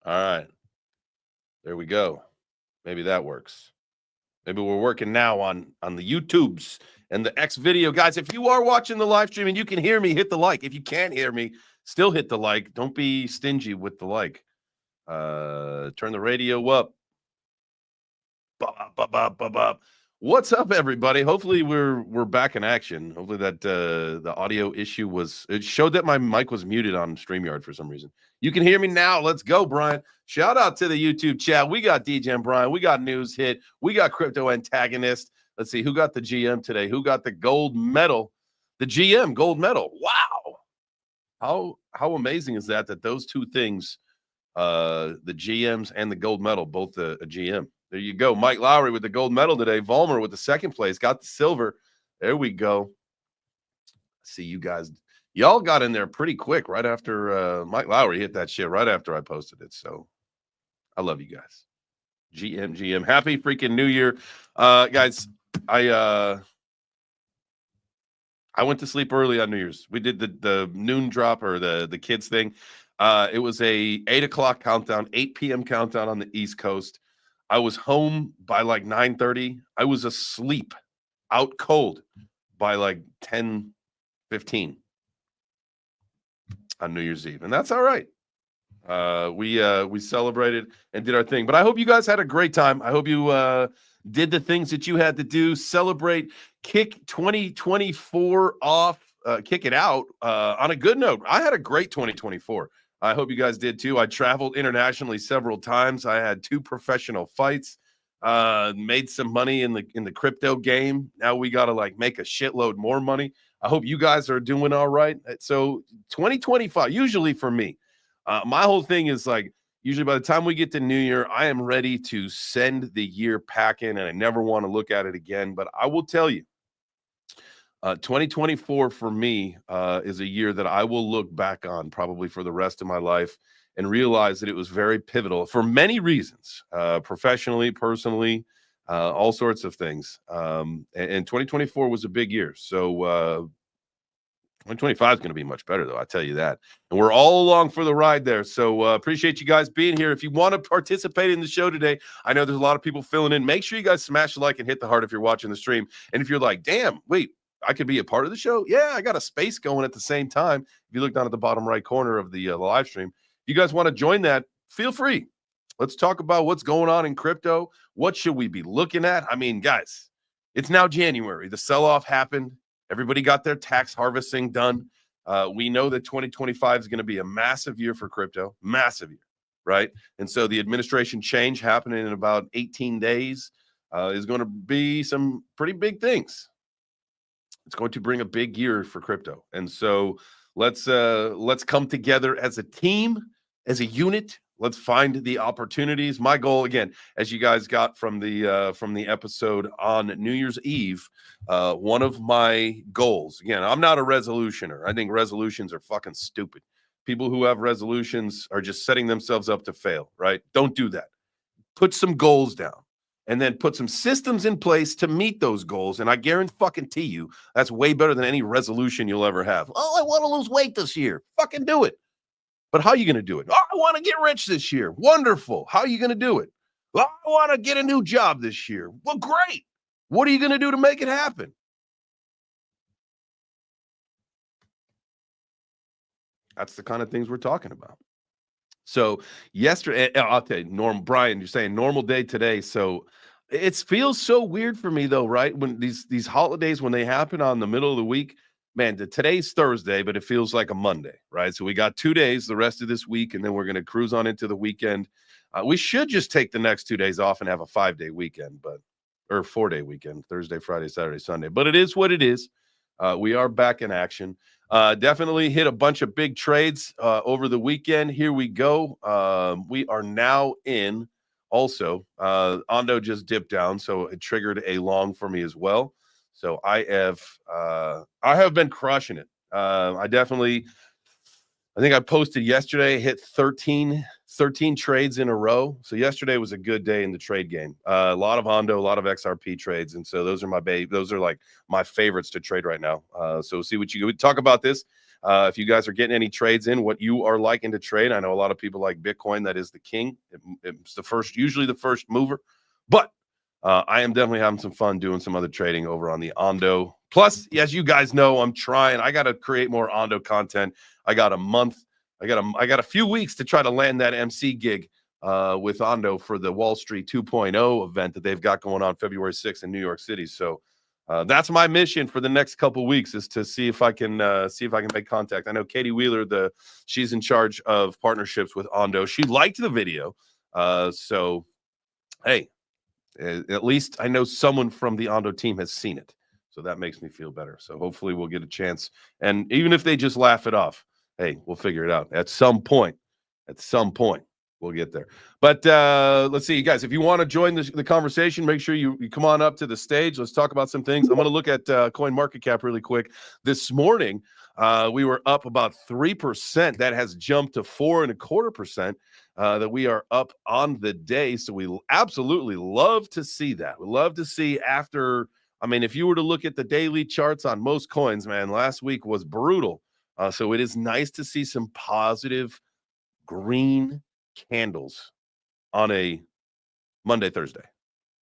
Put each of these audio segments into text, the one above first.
All right. There we go. Maybe that works. Maybe we're working now on the YouTubes and the X video. Guys, if you are watching the live stream and you can hear me, hit the like. If you can't hear me, still hit the like. Don't be stingy with the like. Turn the radio up. What's up, everybody? Hopefully we're back in action. Hopefully that the audio issue it showed that my mic was muted on StreamYard for some reason. You can hear me now. Let's go, Brian. Shout out to the YouTube chat. We got DJ and Brian. We got News Hit. We got Crypto Antagonist. Let's see who got the GM today. Who got the gold medal? The GM gold medal. Wow. How amazing is that those two things, the GMs and the gold medal, both a GM. There you go. Mike Lowry with the gold medal today. Volmer with the second place. Got the silver. There we go. See you guys. Y'all got in there pretty quick right after Mike Lowry hit that shit right after I posted it. So I love you guys. GM. Happy freaking New Year. Guys, I went to sleep early on New Year's. We did the noon drop or the kids thing. It was a 8 o'clock countdown, 8 p.m. countdown on the East Coast. I was home by like 9:30. I was asleep, out cold by like 10:15 on New Year's Eve, and that's all right. We celebrated and did our thing, but I hope you guys had a great time. I hope you did the things that you had to do, celebrate, kick 2024 off, kick it out on a good note. I had a great 2024. I hope you guys did too. I traveled internationally several times. I had 2 professional fights, made some money in the crypto game. Now we got to like make a shitload more money. I hope you guys are doing all right. So 2025, usually for me, my whole thing is like, usually by the time we get to New Year, I am ready to send the year packing and I never want to look at it again. But I will tell you, 2024 for me is a year that I will look back on probably for the rest of my life and realize that it was very pivotal for many reasons, professionally, personally, all sorts of things. And 2024 was a big year. So 2025 is going to be much better, though. I tell you that. And we're all along for the ride there. So appreciate you guys being here. If you want to participate in the show today, I know there's a lot of people filling in. Make sure you guys smash the like and hit the heart if you're watching the stream. And if you're like, damn, wait, I could be a part of the show. Yeah, I got a space going at the same time. If you look down at the bottom right corner of the live stream, if you guys want to join that, feel free. Let's talk about what's going on in crypto. What should we be looking at? I mean, guys, it's now January. The sell-off happened. Everybody got their tax harvesting done. We know that 2025 is going to be a massive year for crypto, massive year, right? And so the administration change happening in about 18 days is going to be some pretty big things. It's going to bring a big year for crypto. And so let's come together as a team, as a unit. Let's find the opportunities. My goal, again, as you guys got from the episode on New Year's Eve, one of my goals, again, I'm not a resolutioner. I think resolutions are fucking stupid. People who have resolutions are just setting themselves up to fail, right? Don't do that. Put some goals down. And then put some systems in place to meet those goals. And I guarantee you, that's way better than any resolution you'll ever have. Oh, I want to lose weight this year. Fucking do it. But how are you going to do it? Oh, I want to get rich this year. Wonderful. How are you going to do it? Well, I want to get a new job this year. Well, great. What are you going to do to make it happen? That's the kind of things we're talking about. So yesterday, I'll tell you, Brian, you're saying normal day today. So it feels so weird for me though, right? When these holidays, when they happen on the middle of the week, man, today's Thursday, but it feels like a Monday, right? So we got 2 days, the rest of this week, and then we're going to cruise on into the weekend. We should just take the next 2 days off and have a 5-day weekend, or 4-day weekend, Thursday, Friday, Saturday, Sunday. But it is what it is. We are back in action. Definitely hit a bunch of big trades over the weekend. Here we go. We are now in also. Ondo just dipped down, so it triggered a long for me as well. So I have been crushing it. I think I posted yesterday, hit 13 trades in a row. So yesterday was a good day in the trade game. A lot of Ondo, a lot of XRP trades. And so those are like my favorites to trade right now. So see what we talk about this. If you guys are getting any trades in, what you are liking to trade. I know a lot of people like Bitcoin. That is the king. It's the first, usually the first mover. But I am definitely having some fun doing some other trading over on the Ondo. Plus, as you guys know, I'm trying. I got to create more Ondo content. I got a month. I got a few weeks to try to land that MC gig with Ondo for the Wall Street 2.0 event that they've got going on February 6th in New York City. So that's my mission for the next couple weeks, is to see if I can make contact. I know Katie Wheeler, she's in charge of partnerships with Ondo. She liked the video, so hey, at least I know someone from the Ondo team has seen it, so that makes me feel better. So hopefully we'll get a chance, and even if they just laugh it off, hey, we'll figure it out at some point. At some point we'll get there. But let's see, you guys, if you want to join the conversation, make sure you come on up to the stage. Let's talk about some things. I'm going to look at CoinMarketCap really quick. This morning, we were up about 3%. That has jumped to 4.25%. That we are up on the day. So we absolutely love to see that. We love to see after, I mean, if you were to look at the daily charts on most coins, man, last week was brutal. So it is nice to see some positive green candles on a Monday, Thursday.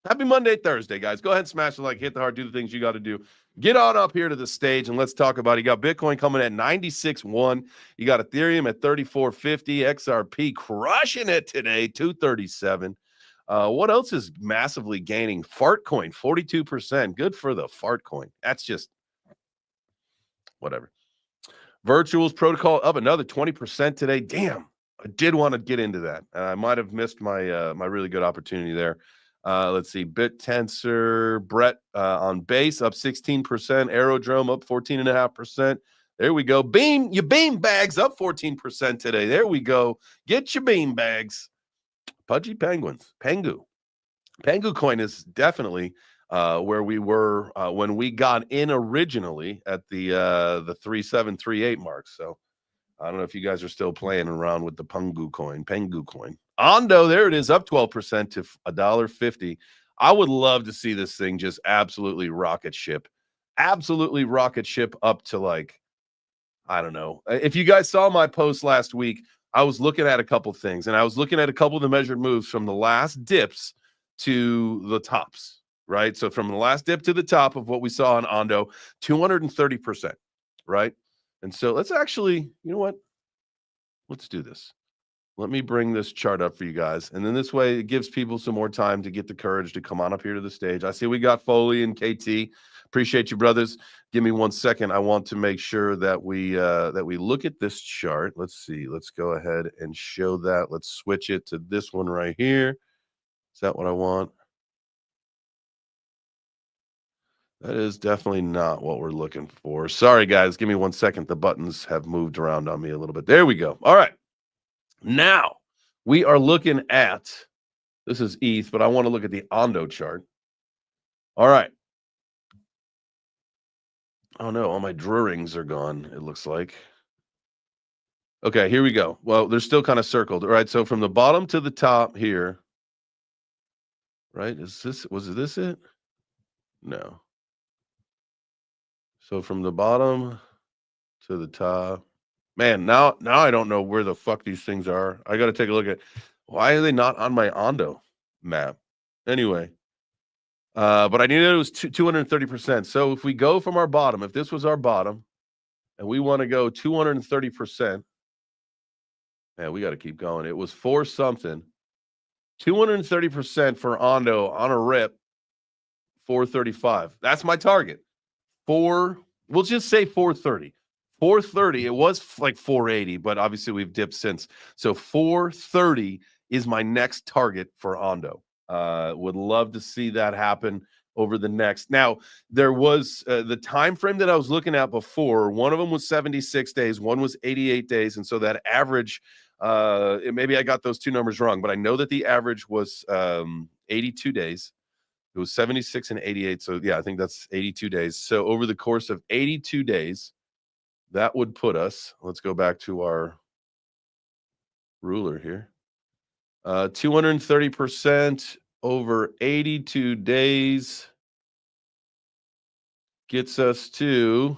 Happy Monday, Thursday, guys. Go ahead and smash the like, hit the heart, do the things you got to do. Get on up here to the stage and let's talk about it. You got Bitcoin coming at 96.1. You got Ethereum at 34.50. XRP crushing it today, 237. What else is massively gaining? Fartcoin, 42%. Good for the Fartcoin. That's just whatever. Virtuals Protocol up another 20% today. Damn, I did want to get into that. I might have missed my my really good opportunity there. Let's see, BitTensor, Brett on base up 16%, Aerodrome up 14.5%. There we go. Your bean bags up 14% today. There we go. Get your bean bags. Pudgy Penguins, Pengu coin is definitely where we were when we got in originally at the 3738 mark. So I don't know if you guys are still playing around with the Pengu coin. Ondo, there it is, up 12% to $1.50. I would love to see this thing just absolutely rocket ship up to, like, I don't know. If you guys saw my post last week, I was looking at a couple things, and I was looking at a couple of the measured moves from the last dips to the tops, right? So from the last dip to the top of what we saw on Ondo, 230%, right? And so let's actually, you know what? Let's do this. Let me bring this chart up for you guys. And then this way it gives people some more time to get the courage to come on up here to the stage. I see we got Foley and KT. Appreciate you, brothers. Give me 1 second. I want to make sure that we look at this chart. Let's see. Let's go ahead and show that. Let's switch it to this one right here. Is that what I want? That is definitely not what we're looking for. Sorry, guys. Give me 1 second. The buttons have moved around on me a little bit. There we go. All right. Now we are looking at, this is ETH, but I want to look at the Ondo chart. All right. Oh no, all my drawings are gone, it looks like. Okay, here we go. Well, they're still kind of circled. All right, so from the bottom to the top here, right? Was this it? No. So from the bottom to the top. Man, now I don't know where the fuck these things are. I got to take a look at, why are they not on my Ondo map? Anyway, but I knew that it was 230%. So if we go from our bottom, if this was our bottom, and we want to go 230%, man, we got to keep going. It was 4 something. 230% for Ondo on a rip, 435. That's my target. We'll just say 430. 430, it was like 480, but obviously we've dipped since. So 430 is my next target for Ondo. Would love to see that happen over the next. Now, there was the time frame that I was looking at before. One of them was 76 days, one was 88 days, and so that average, maybe I got those two numbers wrong, but I know that the average was 82 days. It was 76 and 88, so yeah, I think that's 82 days. So over the course of 82 days, that would put us, let's go back to our ruler here. 230% over 82 days gets us to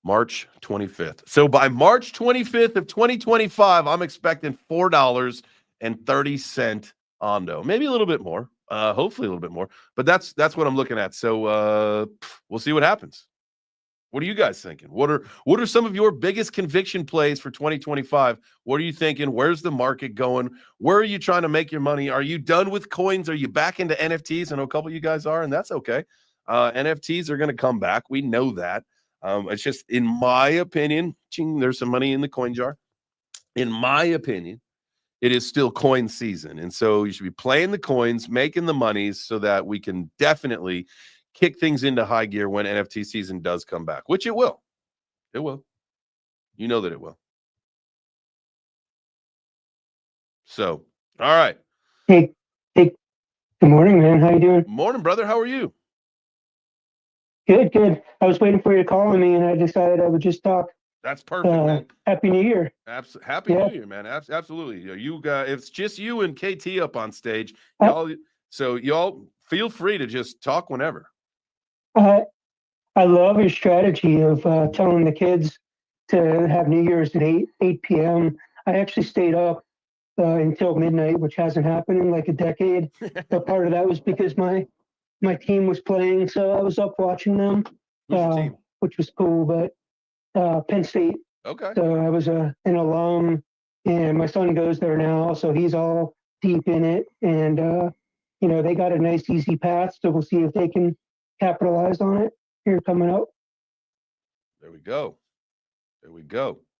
March 25th. So by March 25th of 2025, I'm expecting $4.30 Ondo, maybe a little bit more, hopefully a little bit more, but that's what I'm looking at. So we'll see what happens. What are you guys thinking? What are some of your biggest conviction plays for 2025? What are you thinking? Where's the market going? Where are you trying to make your money? Are you done with coins? Are you back into NFTs? I know a couple of you guys are, and that's okay. NFTs are going to come back. We know that. It's just, in my opinion, there's some money in the coin jar. In my opinion, it is still coin season. And so you should be playing the coins, making the monies so that we can definitely kick things into high gear when NFT season does come back, which it will. It will. You know that it will. So, all right. Hey, good morning, man. How you doing? Morning, brother. How are you? Good. I was waiting for you to call me, and I decided I would just talk. That's perfect, man. Happy New Year. Happy New Year, man. Absolutely. You got, it's just you and KT up on stage. Y'all feel free to just talk whenever. I love your strategy of telling the kids to have New Year's at 8 p.m. I actually stayed up until midnight, which hasn't happened in like a decade. But part of that was because my team was playing, so I was up watching them, Who's your team? which was cool. But Penn State. Okay. So I was an alum, and my son goes there now, so he's all deep in it. And they got a nice easy path, so we'll see if they can capitalize on it here coming up. There we go.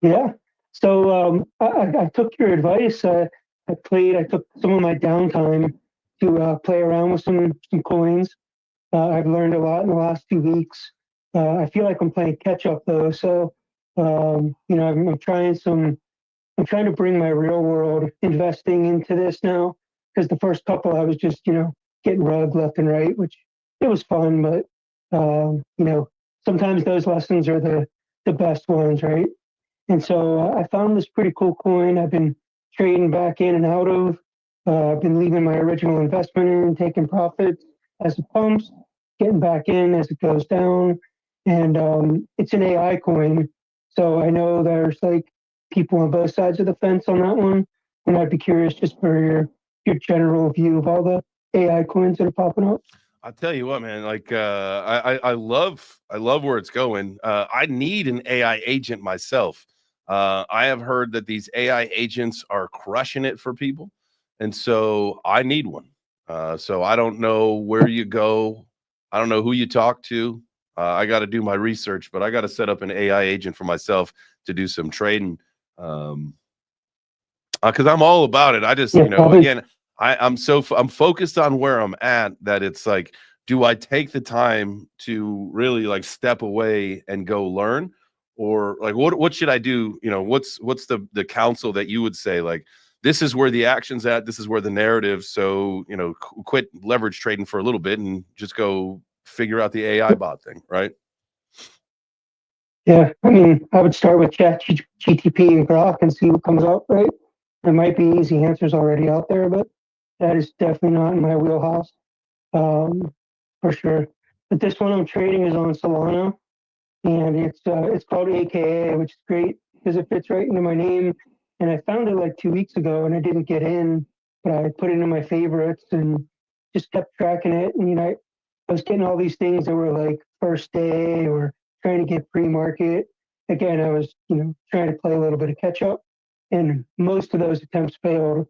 Yeah. So I took your advice. I took some of my downtime to play around with some coins. I've learned a lot in the last 2 weeks. I feel like I'm playing catch up though. So I'm trying to bring my real world investing into this now, because the first couple I was just getting rugged left and right, which it was fun, but sometimes those lessons are the best ones, right? And so I found this pretty cool coin. I've been trading back in and out of. I've been leaving my original investment in, taking profits as it pumps, getting back in as it goes down. And it's an AI coin. So I know there's like people on both sides of the fence on that one. And I'd be curious just for your general view of all the AI coins that are popping up. I'll tell you what, man, like I love where it's going. I need an AI agent myself. I have heard that these AI agents are crushing it for people. And so I need one. So I don't know where you go. I don't know who you talk to. I got to do my research, but I got to set up an AI agent for myself to do some trading. Because I'm all about it. I just, again, I'm focused on where I'm at, that it's like, do I take the time to really like step away and go learn? Or like, what should I do? What's the counsel that you would say, like, this is where the action's at, this is where the narrative. So, quit leverage trading for a little bit and just go figure out the AI bot thing, right? Yeah, I mean, I would start with GTP and Grok and see what comes up, right? There might be easy answers already out there, but that is definitely not in my wheelhouse, for sure. But this one I'm trading is on Solana, and it's called AKA, which is great because it fits right into my name. And I found it like 2 weeks ago, and I didn't get in, but I put it in my favorites and just kept tracking it. And I was getting all these things that were like first day or trying to get pre-market. Again, I was trying to play a little bit of catch up, and most of those attempts failed.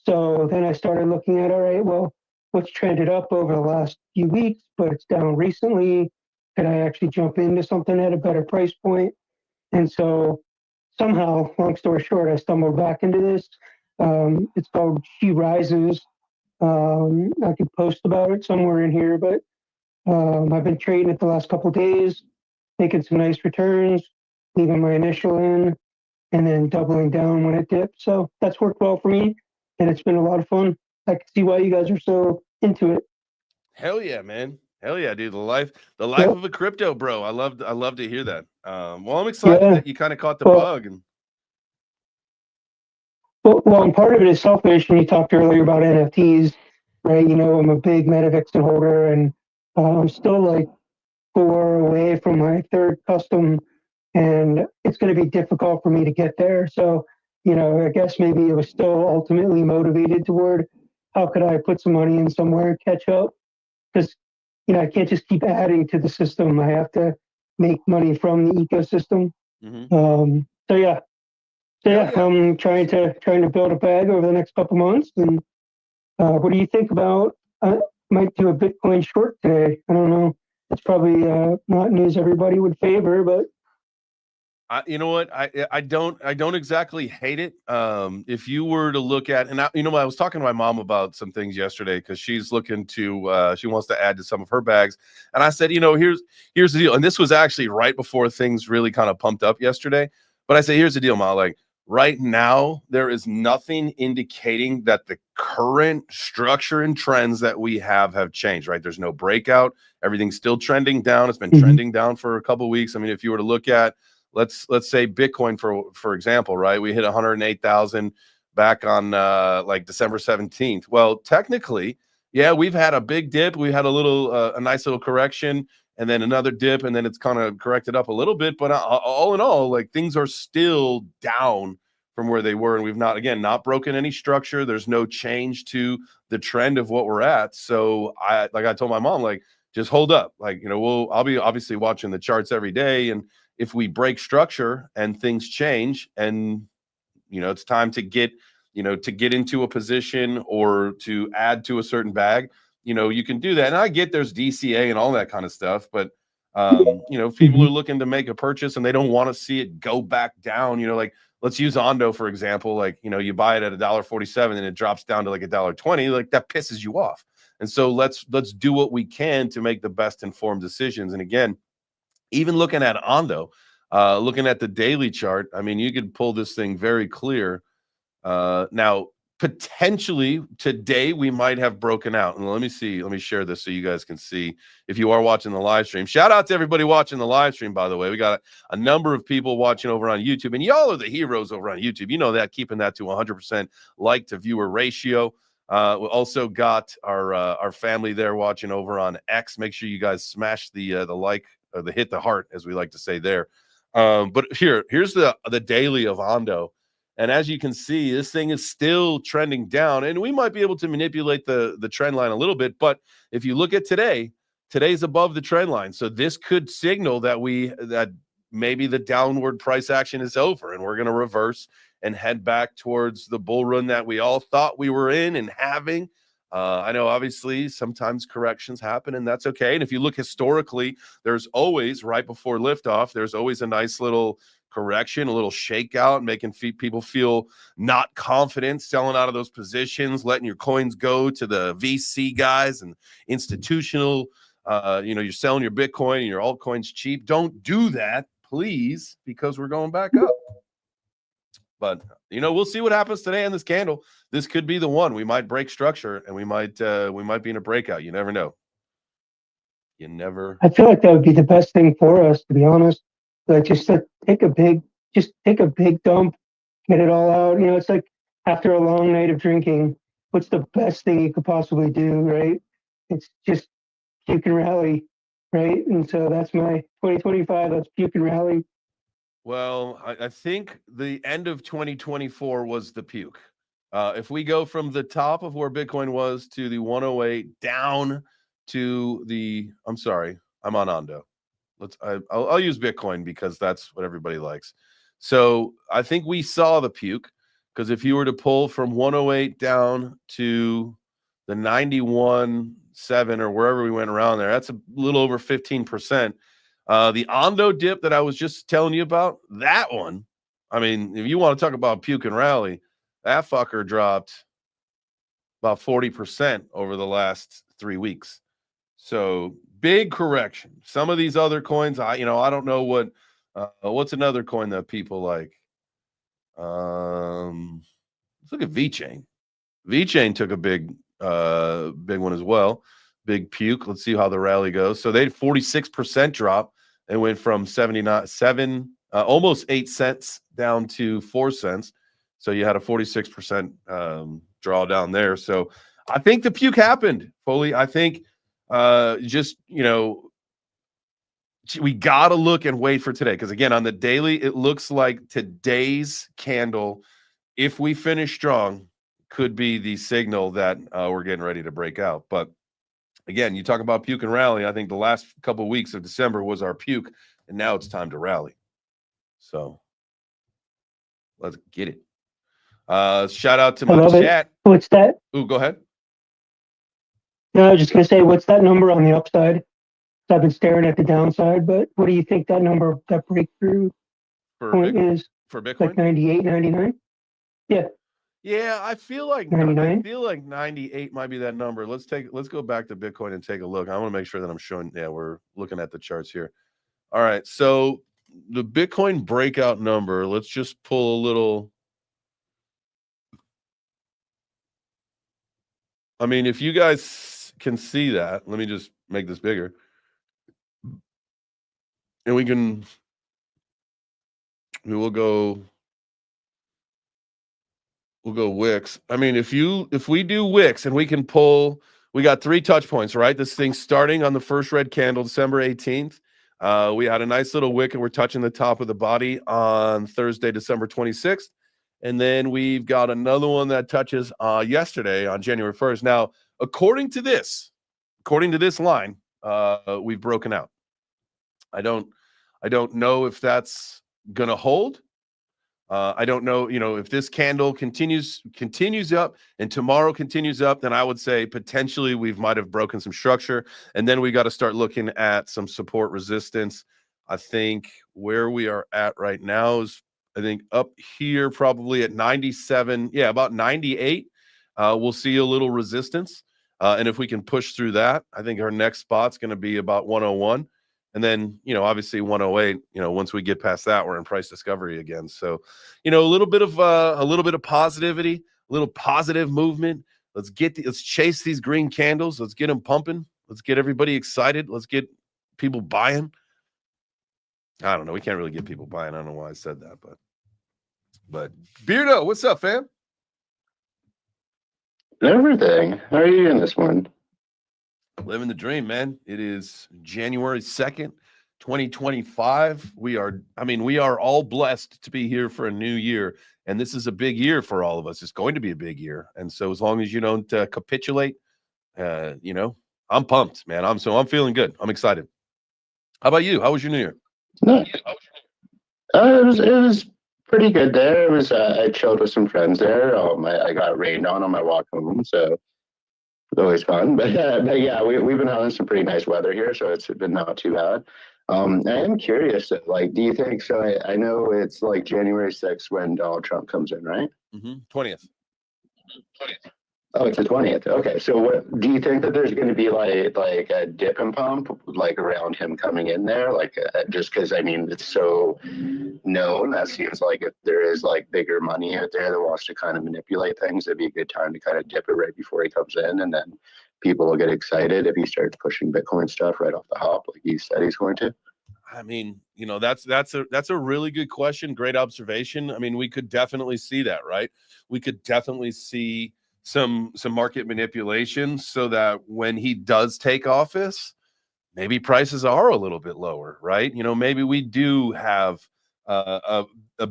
So then I started looking at, all right, well, what's trended up over the last few weeks, but it's down recently. Could I actually jump into something at a better price point? And so somehow, long story short, I stumbled back into this. It's called She Rises. I could post about it somewhere in here, but I've been trading it the last couple of days, making some nice returns, leaving my initial in, and then doubling down when it dips. So that's worked well for me, and it's been a lot of fun. I can see why you guys are so into it. Hell yeah, man. Hell yeah, dude. The life of a crypto bro. I love to hear that. Well, I'm excited that you kind of caught the bug. And and part of it is selfish. And you talked earlier about NFTs, right? I'm a big MetaVixen holder, and I'm still like 4 away from my third custom and it's going to be difficult for me to get there. So, I guess maybe it was still ultimately motivated toward how could I put some money in somewhere, catch up, because I can't just keep adding to the system. I have to make money from the ecosystem. Mm-hmm. So yeah, Yeah. I'm trying to build a bag over the next couple months. And what do you think about? Might do a Bitcoin short today. I don't know. It's probably not news everybody would favor, but You know what? I don't exactly hate it. If you were to look at, and I was talking to my mom about some things yesterday because she's looking to she wants to add to some of her bags, and I said, here's the deal, and this was actually right before things really kind of pumped up yesterday. But I said, here's the deal, Ma. Like right now, there is nothing indicating that the current structure and trends that we have changed. Right? There's no breakout. Everything's still trending down. It's been trending down for a couple of weeks. I mean, if you were to look at let's say Bitcoin for example, right? We hit 108,000 back on like December 17th. Well, technically, yeah, we've had a big dip. We had a nice little correction, and then another dip, and then it's kind of corrected up a little bit. But all in all, like things are still down from where they were, and we've not broken any structure. There's no change to the trend of what we're at. So I told my mom, like, just hold up. Like, I'll be obviously watching the charts every day, and if we break structure and things change and it's time to get into a position or to add to a certain bag, you can do that. And I get there's DCA and all that kind of stuff, but if people are looking to make a purchase and they don't want to see it go back down, like let's use Ondo for example. Like you buy it at $1.47 and it drops down to like $1.20, like that pisses you off. And so let's do what we can to make the best informed decisions. And again, even looking at Ondo, looking at the daily chart, I mean, you could pull this thing very clear. Now, potentially today we might have broken out. And let me share this so you guys can see if you are watching the live stream. Shout out to everybody watching the live stream, by the way. We got a number of people watching over on YouTube, and y'all are the heroes over on YouTube. You know that, keeping that to 100% like to viewer ratio. We also got our family there watching over on X. Make sure you guys smash the like, or the hit the heart, as we like to say there. But here's the daily of Ondo. And as you can see, this thing is still trending down, and we might be able to manipulate the trend line a little bit. But if you look at today's above the trend line. So this could signal that maybe the downward price action is over and we're going to reverse and head back towards the bull run that we all thought we were in and having. I know obviously sometimes corrections happen, and that's okay. And if you look historically, there's always, right before liftoff, there's always a nice little correction, a little shakeout, making people feel not confident, selling out of those positions, letting your coins go to the VC guys and institutional. You're selling your Bitcoin and your altcoins cheap. Don't do that, please, because we're going back up. But we'll see what happens today on this candle. This could be the one. We might break structure, and we might be in a breakout. You never know. I feel like that would be the best thing for us, to be honest. Like just take a big dump, get it all out. It's like after a long night of drinking, what's the best thing you could possibly do, right? It's just puke and rally, right? And so that's my 2025. That's puke and rally. Well, I think the end of 2024 was the puke. If we go from the top of where Bitcoin was to the 108 down to I'm sorry, I'm on Ondo. I'll use Bitcoin because that's what everybody likes. So I think we saw the puke, because if you were to pull from 108 down to the 91.7 or wherever we went around there, that's a little over 15%. The Ondo dip that I was just telling you about, that one, I mean, if you want to talk about puke and rally, that fucker dropped about 40% over the last 3 weeks. So big correction. Some of these other coins, I don't know what's another coin that people like. Let's look at VeChain. VeChain took a big one as well. Big puke. Let's see how the rally goes. So they had 46% drop and went from 79 almost 8 cents down to 4 cents. So you had a 46% drawdown there. So I think the puke happened, Foley. I think we got to look and wait for today. Because again, on the daily, it looks like today's candle, if we finish strong, could be the signal that we're getting ready to break out. But again, you talk about puke and rally. I think the last couple of weeks of December was our puke, and now it's time to rally. So let's get it. Shout out to my chat. What's that? Ooh, go ahead. No, I was just going to say, what's that number on the upside? I've been staring at the downside, but what do you think that number, that breakthrough point is? For Bitcoin? Like 98, 99? Yeah. Yeah, I feel like 98 might be that number. Let's go back to Bitcoin and take a look. I want to make sure that I'm showing. Yeah, we're looking at the charts here. All right, so the Bitcoin breakout number. Let's just pull a little. I mean, if you guys can see that, let me just make this bigger, and we will go. We'll go Wix. I mean, if we do Wix and we can pull, we got 3 touch points, right? This thing starting on the first red candle, December 18th. We had a nice little wick and we're touching the top of the body on Thursday, December 26th. And then we've got another one that touches yesterday on January 1st. Now, according to this line, we've broken out. I don't know if that's gonna hold. I don't know, if this candle continues up and tomorrow continues up, then I would say potentially we might have broken some structure. And then we got to start looking at some support resistance. I think where we are at right now is, I think up here probably at 97. Yeah, about 98. We'll see a little resistance. And if we can push through that, I think our next spot's going to be about 101. And then, obviously 108, once we get past that, we're in price discovery again. So, a little bit of positivity, a little positive movement. Let's chase these green candles. Let's get them pumping. Let's get everybody excited. Let's get people buying. I don't know. We can't really get people buying. I don't know why I said that, but Beardo, what's up, fam? Everything. How are you doing this one? Living the dream, man. It is January 2nd, 2025. We are all blessed to be here for a new year. And this is a big year for all of us. It's going to be a big year. And so as long as you don't capitulate, I'm pumped, man. I'm feeling good. I'm excited. How about you? How was your new year? No. It was pretty good there. It was I chilled with some friends there. I got rained on my walk home, so it's always fun. But yeah, we've been having some pretty nice weather here, so it's been not too bad. I am curious, do you think so? I know it's like January 6th when Donald Trump comes in, right? 20th. Oh, it's the 20th. Okay, so what do you think that there's going to be like a dip and pump like around him coming in there? Just because it's so known, that seems like if there is like bigger money out there that wants to kind of manipulate things, it'd be a good time to kind of dip it right before he comes in, and then people will get excited if he starts pushing Bitcoin stuff right off the hop like he said he's going to. I mean, that's a really good question. Great observation. I mean, we could definitely see that, right? We could definitely see some market manipulation so that when he does take office, maybe prices are a little bit lower, right? Maybe we do have a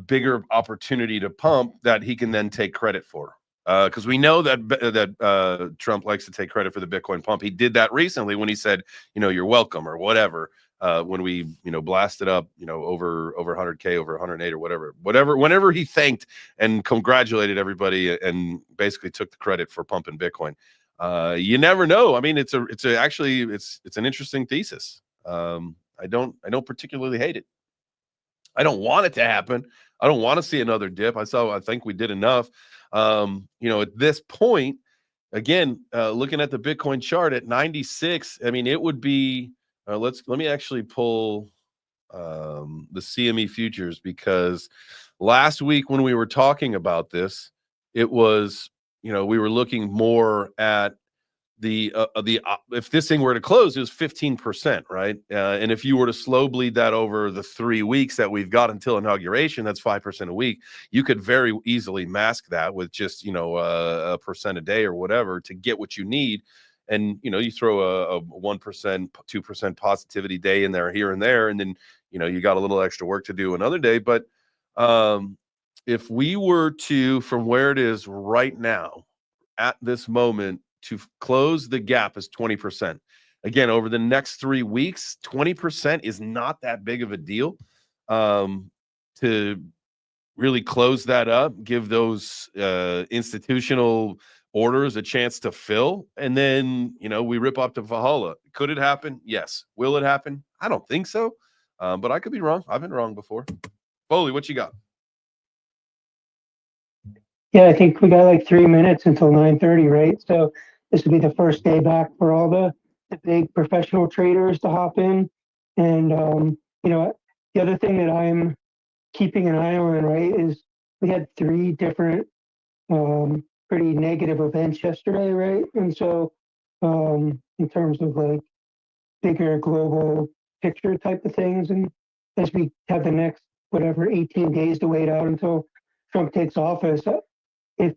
bigger opportunity to pump that he can then take credit for. Because we know that Trump likes to take credit for the Bitcoin pump. He did that recently when he said, you're welcome or whatever. When we, blasted up, over 100K, over 108 or whatever, whenever he thanked and congratulated everybody and basically took the credit for pumping Bitcoin. You never know. I mean, it's an interesting thesis. I don't particularly hate it. I don't want it to happen. I don't want to see another dip. I think we did enough. At this point, again, looking at the Bitcoin chart at 96, I mean, it would be, let me actually pull the CME futures, because last week when we were talking about this, it was, we were looking more at if this thing were to close, it was 15%, right? And if you were to slow bleed that over the 3 weeks that we've got until inauguration, that's 5% a week. You could very easily mask that with just, a percent a day or whatever to get what you need. And, you throw a 1%, 2% positivity day in there, here and there, and then, you got a little extra work to do another day. But if we were to, from where it is right now, at this moment, to close the gap is 20%. Again, over the next 3 weeks, 20% is not that big of a deal. To really close that up, give those institutional orders a chance to fill, and then we rip off to Valhalla. Could it happen? Yes. Will it happen? I don't think so, but I could be wrong. I've been wrong before. Foley, what you got? Yeah, I think we got like 3 minutes until 9:30, right? So this will be the first day back for all the big professional traders to hop in. And the other thing that I'm keeping an eye on, right, is we had 3 different pretty negative events yesterday, right? And so in terms of like bigger global picture type of things, and as we have the next whatever 18 days to wait out until Trump takes office, if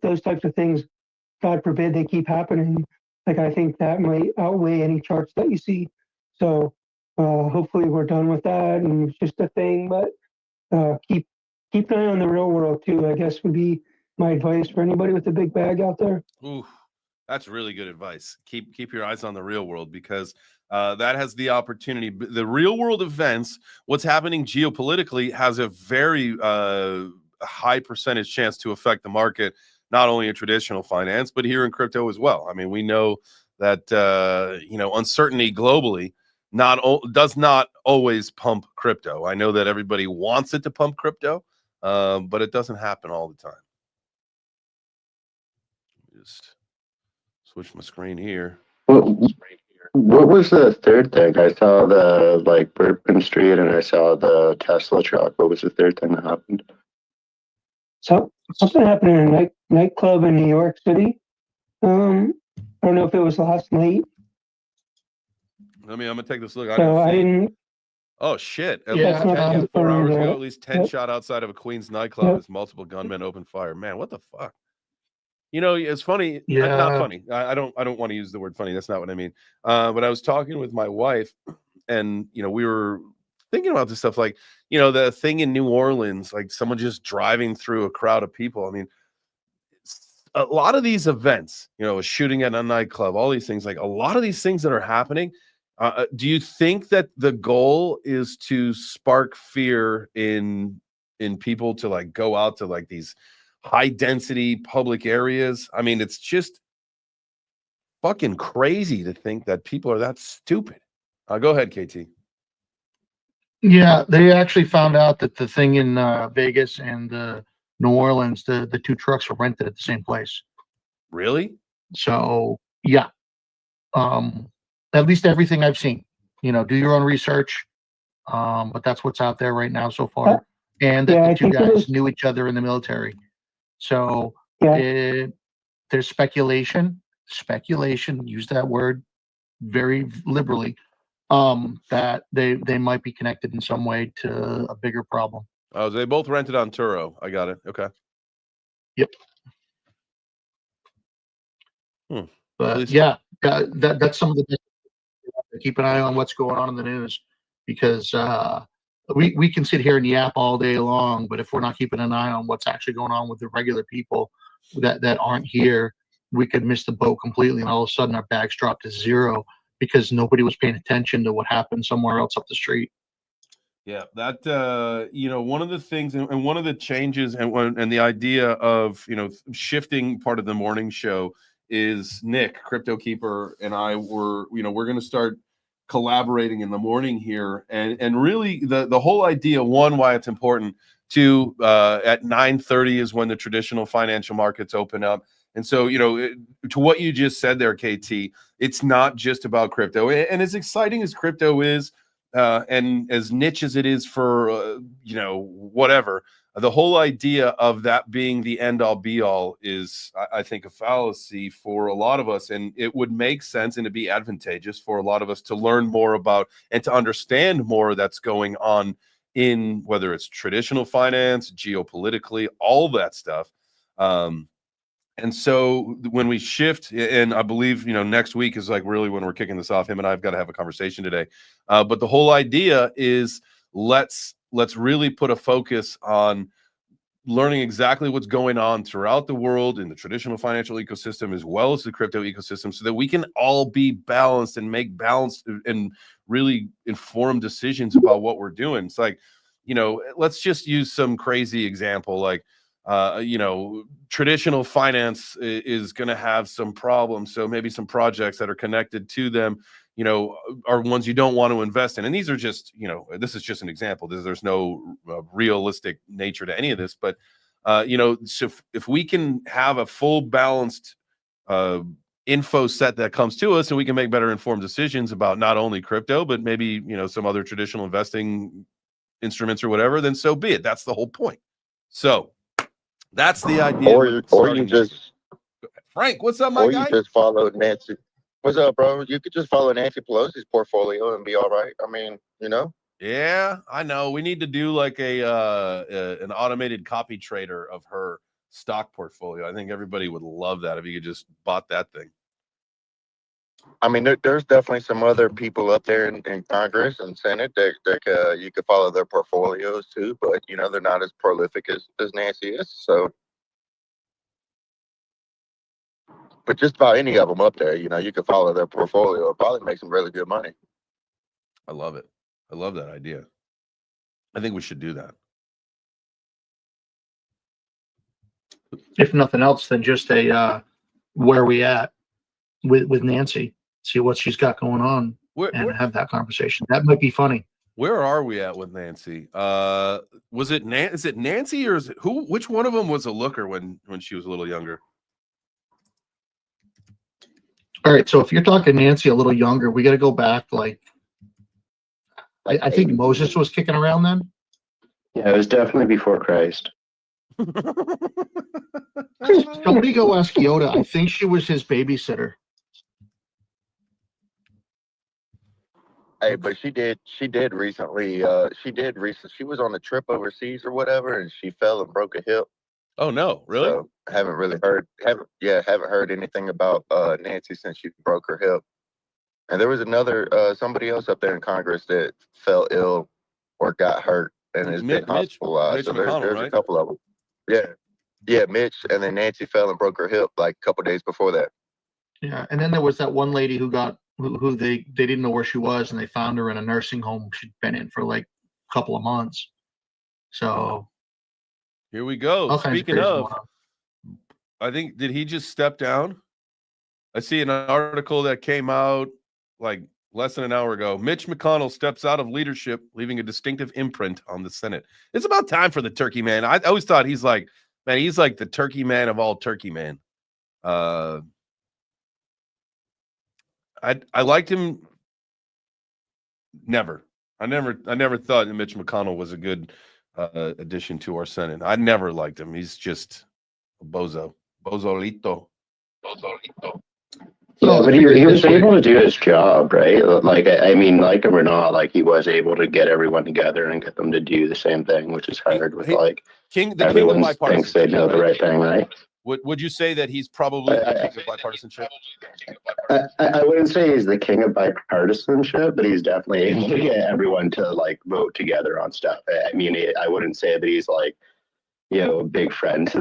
those types of things, God forbid, they keep happening, like I think that might outweigh any charts that you see. So hopefully we're done with that and it's just a thing. But keep an eye on the real world too, I guess, would be my advice for anybody with a big bag out there. Ooh, that's really good advice. Keep your eyes on the real world, because that has the opportunity. The real world events, what's happening geopolitically, has a very high percentage chance to affect the market, not only in traditional finance, but here in crypto as well. I mean, we know that uncertainty globally does not always pump crypto. I know that everybody wants it to pump crypto, but it doesn't happen all the time. Just switch my screen here. What was the third thing? I saw the Bourbon Street and I saw the Tesla truck. What was the third thing that happened? So something happened in a nightclub in New York City. I don't know if it was last night. I'm gonna take this look. I didn't. Oh shit! At Yeah, least 4 hours ago, there. at least 10 Yep. shot outside of a Queens nightclub Yep. as multiple gunmen opened fire. Man, what the fuck? It's funny. Yeah. Not funny. I don't want to use the word funny. That's not what I mean. But I was talking with my wife, and we were thinking about this stuff, like the thing in New Orleans, like someone just driving through a crowd of people. I mean, a lot of these events, a shooting at a nightclub, all these things, like a lot of these things that are happening. Do you think that the goal is to spark fear in people to like go out to like these high density public areas? I mean, it's just fucking crazy to think that people are that stupid. Go ahead, KT. Yeah, they actually found out that the thing in Vegas and New Orleans, the 2 trucks were rented at the same place. Really? So yeah, at least everything I've seen. Do your own research, but that's what's out there right now so far. And that the 2 guys knew each other in the military. So there's speculation. Use that word very liberally. That they might be connected in some way to a bigger problem. Oh, they both rented on Turo. I got it. Okay. Yep. But yeah, that's some of the. Keep an eye on what's going on in the news, because we can sit here and yap all day long, but if we're not keeping an eye on what's actually going on with the regular people that aren't here, we could miss the boat completely, and all of a sudden our bags drop to zero because nobody was paying attention to what happened somewhere else up the street. Yeah, that one of the things and one of the changes and the idea of shifting part of the morning show is Nick, Crypto Keeper, and I we're going to start collaborating in the morning here, and really the whole idea, one, why it's important, two, at 9:30 is when the traditional financial markets open up. And so, to what you just said there, KT, it's not just about crypto. And as exciting as crypto is, and as niche as it is for, whatever, the whole idea of that being the end all be all is, I think, a fallacy for a lot of us. And it would make sense and to be advantageous for a lot of us to learn more about and to understand more that's going on in whether it's traditional finance, geopolitically, all that stuff. And so when we shift, and I believe, next week is like really when we're kicking this off. Him and I have got to have a conversation today. But the whole idea is let's really put a focus on learning exactly what's going on throughout the world in the traditional financial ecosystem as well as the crypto ecosystem, so that we can all be balanced and make balanced and really informed decisions about what we're doing. It's like, let's just use some crazy example, like traditional finance is going to have some problems. So maybe some projects that are connected to them, are ones you don't want to invest in. And these are just, this is just an example. There's no realistic nature to any of this. But, so if we can have a full balanced info set that comes to us, and we can make better informed decisions about not only crypto, but maybe, some other traditional investing instruments or whatever, then so be it. That's the whole point. So that's the idea. Or you just Frank, what's up, my or guy? you just follow Nancy. What's up, bro? You could just follow Nancy Pelosi's portfolio and be all right. I mean, Yeah, I know. We need to do like an automated copy trader of her stock portfolio. I think everybody would love that if you could just bought that thing. I mean, there's definitely some other people up there in Congress and Senate that you could follow their portfolios too, but they're not as prolific as Nancy is. So, but just about any of them up there, you could follow their portfolio and probably make some really good money. I love it. I love that idea. I think we should do that. If nothing else, then just a where we at with Nancy, see what she's got going on, and have that conversation. That might be funny. Where are we at with Nancy? Is it Nancy, or is it who? Which one of them was a looker when she was a little younger? All right, so if you're talking Nancy a little younger, we got to go back. Like I think Moses was kicking around then. Yeah, it was definitely before Christ. Somebody go ask Yoda. I think she was his babysitter. Hey, but she did recently. She was on a trip overseas or whatever, and she fell and broke a hip. Oh no, really? So haven't heard anything about Nancy since she broke her hip. And there was somebody else up there in Congress that fell ill or got hurt and has been hospitalized. So there's right? a couple of them. Yeah, Mitch, and then Nancy fell and broke her hip like a couple days before that. Yeah, and then there was that one lady who they didn't know where she was, and they found her in a nursing home she'd been in for like a couple of months. So here we go. Speaking of, I think, did he just step down? I see an article that came out like less than an hour ago. Mitch McConnell steps out of leadership, leaving a distinctive imprint on the Senate. It's about time for the turkey man. I always thought he's like the turkey man of all turkey man. I liked him. I never thought Mitch McConnell was a good addition to our Senate. I never liked him. He's just a bozolito. Yeah, but he was able to do his job, right? Like, I mean, like him or not, like he was able to get everyone together and get them to do the same thing, which is hard with everyone thinks they know the right thing, right? Would you say that he's probably the king of bipartisanship? I wouldn't say he's the king of bipartisanship, but he's definitely able to get everyone to like vote together on stuff. I mean, I wouldn't say that he's like, a big friend to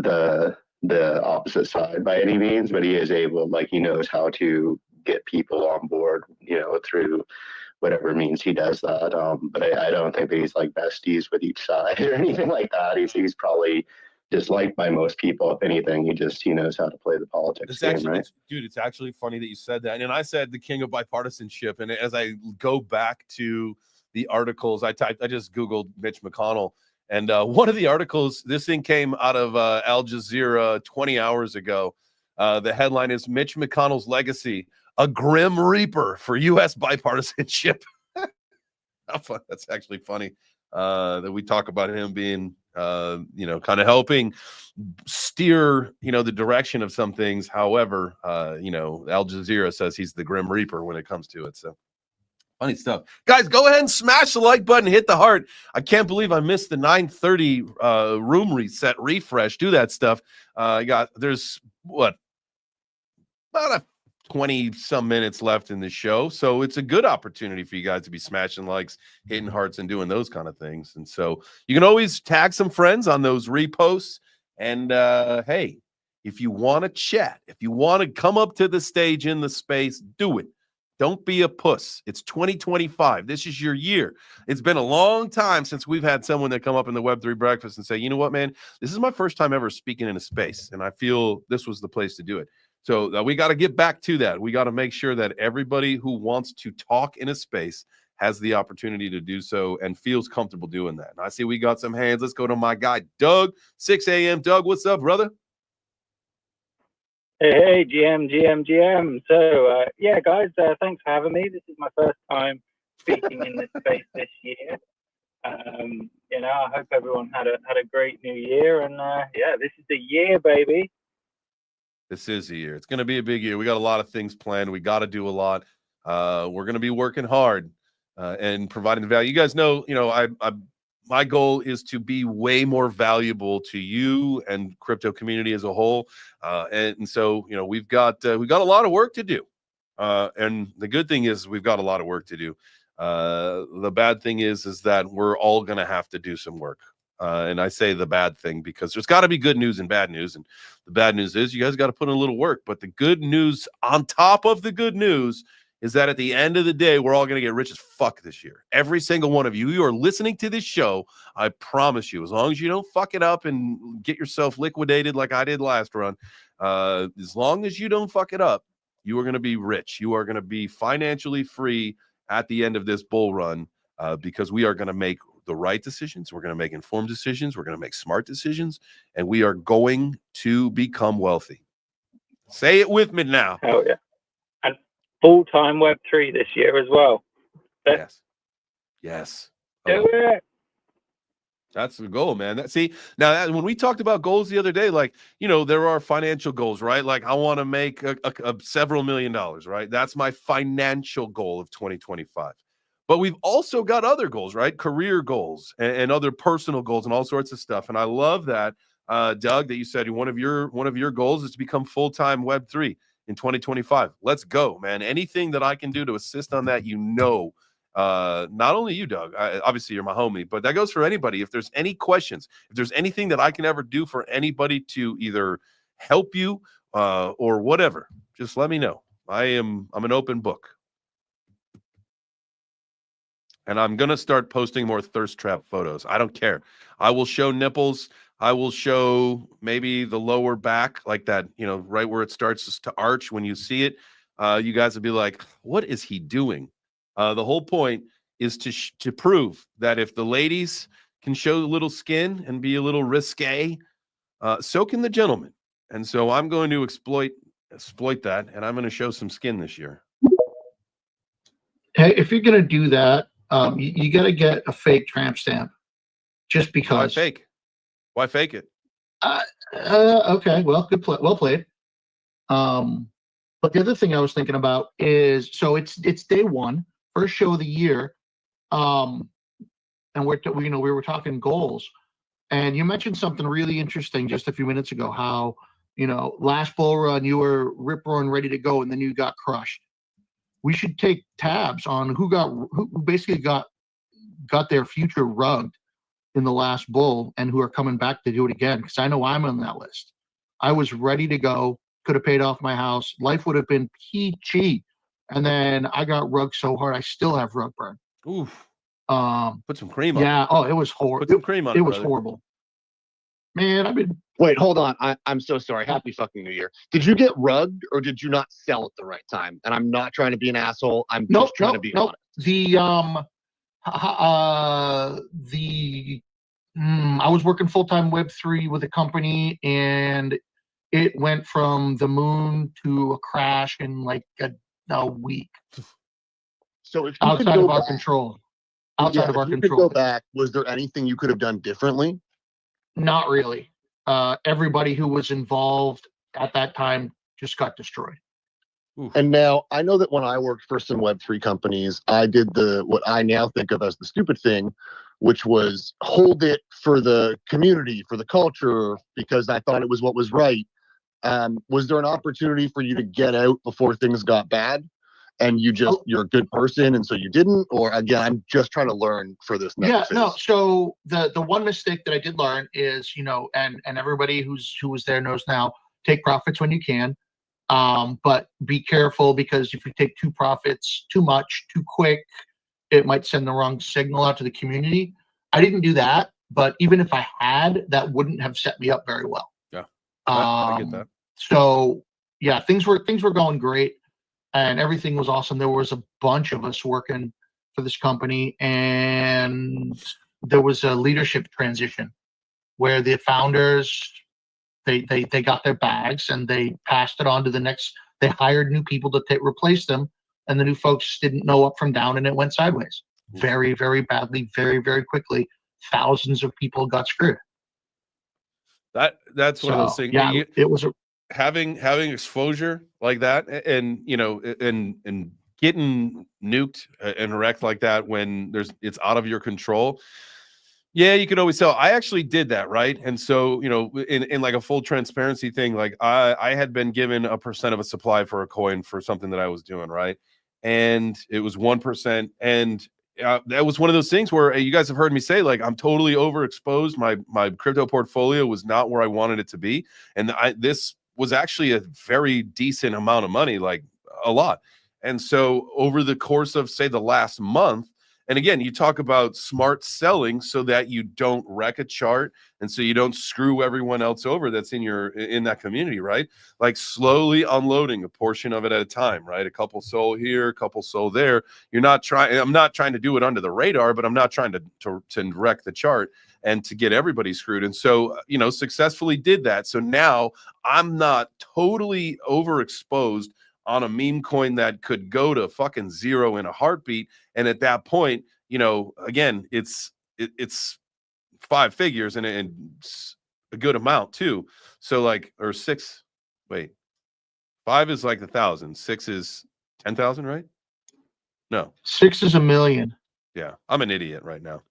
the opposite side by any means, but he is able, like, he knows how to get people on board, through whatever means he does that. But I don't think that he's like besties with each side or anything like that. He's probably disliked by most people. If anything, he knows how to play the politics game, right? It's actually funny that you said that. And I said the king of bipartisanship. And as I go back to the articles, I just Googled Mitch McConnell. And one of the articles, this thing came out of Al Jazeera 20 hours ago. The headline is Mitch McConnell's legacy, a grim reaper for U.S. bipartisanship. That's actually funny that we talk about him being, kind of helping steer, the direction of some things. However, Al Jazeera says he's the grim reaper when it comes to it. So funny stuff. Guys, go ahead and smash the like button, hit the heart. I can't believe I missed the 9:30 room reset refresh. Do that stuff. There's what, about a 20 some minutes left in the show. So it's a good opportunity for you guys to be smashing likes, hitting hearts, and doing those kind of things. And so you can always tag some friends on those reposts. And hey, if you want to chat, if you want to come up to the stage in the space, do it. Don't be a puss. It's 2025. This is your year. It's been a long time since we've had someone that come up in the Web3 Breakfast and say, you know what, man, this is my first time ever speaking in a space, and I feel this was the place to do it. So we got to get back to that. We got to make sure that everybody who wants to talk in a space has the opportunity to do so and feels comfortable doing that. And I see we got some hands. Let's go to my guy, Doug, 6 a.m. Doug, what's up, brother? Hey, GM. So, yeah, guys, thanks for having me. This is my first time speaking in this space this year. You know, I hope everyone had a great new year. And, yeah, this is the year, baby. This is a year. It's going to be a big year. We got a lot of things planned. We got to do a lot. We're going to be working hard and providing the value. You guys know, my goal is to be way more valuable to you and crypto community as a whole. And so, we've got a lot of work to do. And the good thing is we've got a lot of work to do. The bad thing is that we're all going to have to do some work. And I say the bad thing because there's got to be good news and bad news. And the bad news is you guys got to put in a little work. But the good news on top of the good news is that at the end of the day, we're all going to get rich as fuck this year. Every single one of you. You are listening to this show. I promise you, as long as you don't fuck it up and get yourself liquidated like I did last run, as long as you don't fuck it up, you are going to be rich. You are going to be financially free at the end of this bull run because we are going to make the right decisions. We're going to make informed decisions. We're going to make smart decisions, and we are going to become wealthy. Say it with me now. Hell yeah. And full-time Web3 this year as well. Yes. Do it. That's the goal, man. When we talked about goals the other day, there are financial goals, right? Like I want to make a several $1 million, right? That's my financial goal of 2025. But we've also got other goals, right? Career goals and other personal goals and all sorts of stuff. And I love that, Doug, that you said one of your goals is to become full-time Web3 in 2025. Let's go, man. Anything that I can do to assist on that, not only you, Doug, obviously you're my homie, but that goes for anybody. If there's any questions, if there's anything that I can ever do for anybody to either help you or whatever, just let me know. I'm an open book. And I'm going to start posting more thirst trap photos. I don't care. I will show nipples. I will show maybe the lower back like that, right where it starts to arch. When you see it, you guys will be like, what is he doing? The whole point is to prove that if the ladies can show a little skin and be a little risque, so can the gentlemen. And so I'm going to exploit that, and I'm going to show some skin this year. Hey, if you're going to do that, you got to get a fake tramp stamp, just because. Why fake it? Okay, well, well played. But the other thing I was thinking about is, so it's day one, first show of the year, and we were talking goals, and you mentioned something really interesting just a few minutes ago. How last bull run you were rip roaring ready to go, and then you got crushed. We should take tabs on who basically got their future rugged in the last bull and who are coming back to do it again. Because I know I'm on that list. I was ready to go, could have paid off my house. Life would have been peachy. And then I got rugged so hard, I still have rug burn. Oof. Put some cream on it. Yeah. Oh, it was horrible. Put some cream on it. It was horrible. Man, Wait, hold on. I'm so sorry. Happy fucking New Year. Did you get rugged or did you not sell at the right time? And I'm not trying to be an asshole. I'm just trying to be honest. I was working full-time Web3 with a company, and it went from the moon to a crash in like a week. So if you outside of our control. Outside of our control. control. Go back. Was there anything you could have done differently? Not really. Everybody who was involved at that time just got destroyed. Oof. And now I know that when I worked for some Web3 companies, I did what I now think of as the stupid thing, which was hold it for the community, for the culture, because I thought it was what was right. Was there an opportunity for you to get out before things got bad? And you're a good person, and so you didn't? Or again, I'm just trying to learn for this next phase. No. So the one mistake that I did learn is, and everybody who was there knows now, take profits when you can. But be careful, because if you take two profits too much, too quick, it might send the wrong signal out to the community. I didn't do that, but even if I had, that wouldn't have set me up very well. Yeah, I get that. So yeah, things were going great. And everything was awesome. There was a bunch of us working for this company, and there was a leadership transition where the founders, they got their bags and they passed it on to the next. They hired new people to replace them, and the new folks didn't know up from down, and it went sideways very, very badly, very, very quickly. Thousands of people got screwed. That's one of those things. Yeah, it was having exposure like that, and and getting nuked and wrecked like that when it's out of your control. Yeah, you could always tell. I actually did that, right? And so, in like a full transparency thing, like I had been given 1% of a supply for a coin for something that I was doing, right? And it was 1%, and that was one of those things where you guys have heard me say, like, I'm totally overexposed. My crypto portfolio was not where I wanted it to be, and this was actually a very decent amount of money, like a lot. And so over the course of, say, the last month, and again, you talk about smart selling so that you don't wreck a chart, and so you don't screw everyone else over that's in that community, right? Like slowly unloading a portion of it at a time, right? A couple sold here, a couple sold there. I'm not trying to do it under the radar, but I'm not trying to wreck the chart and to get everybody screwed. And so, successfully did that. So now I'm not totally overexposed on a meme coin that could go to fucking zero in a heartbeat. And at that point, again, it's 5 figures and it's a good amount too. So like, or 6, wait, 5 is like 1,000, 6 is 10,000, right? No, 6 is 1 million. Yeah, I'm an idiot right now.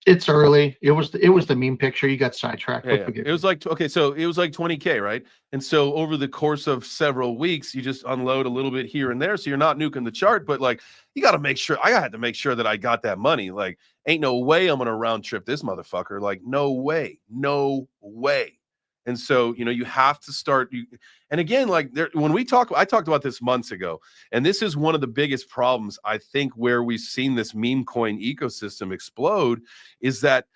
It's early. It was the meme picture. You got sidetracked. Yeah. It was like, okay, so it was like 20K, right? And so over the course of several weeks, you just unload a little bit here and there. So you're not nuking the chart, but like, you got to make sure, I had to make sure that I got that money. Like, ain't no way I'm going to round trip this motherfucker. Like, no way. And so, you have to start. And again, like I talked about this months ago, and this is one of the biggest problems, I think, where we've seen this meme coin ecosystem explode, is that